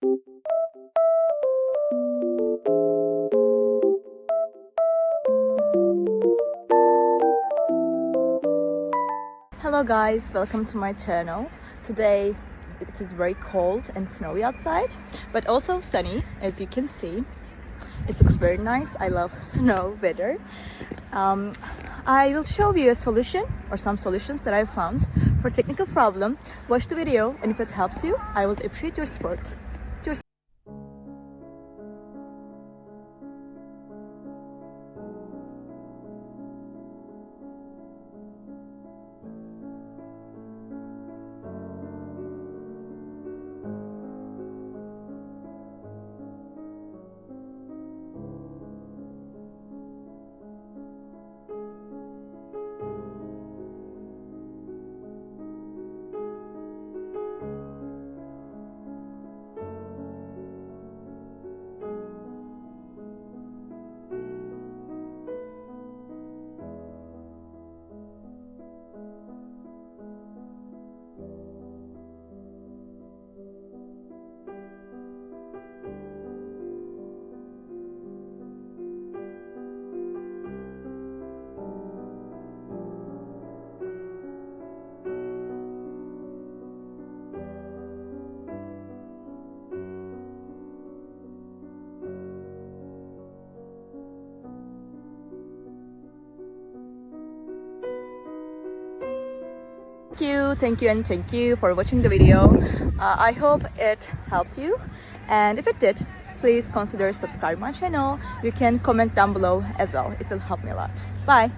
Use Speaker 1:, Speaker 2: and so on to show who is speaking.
Speaker 1: Hello guys, welcome to my channel. Today it is very cold and snowy outside, but also sunny, as you can see. It looks very nice. I love snow weather. I will show you a solution or some solutions that I found for technical problem. Watch the video, and if it helps you, I would appreciate your support. Thank you for watching the video. I hope it helped you, and if it did, please consider subscribing my channel. You can comment down below as well. It will help me a lot. Bye.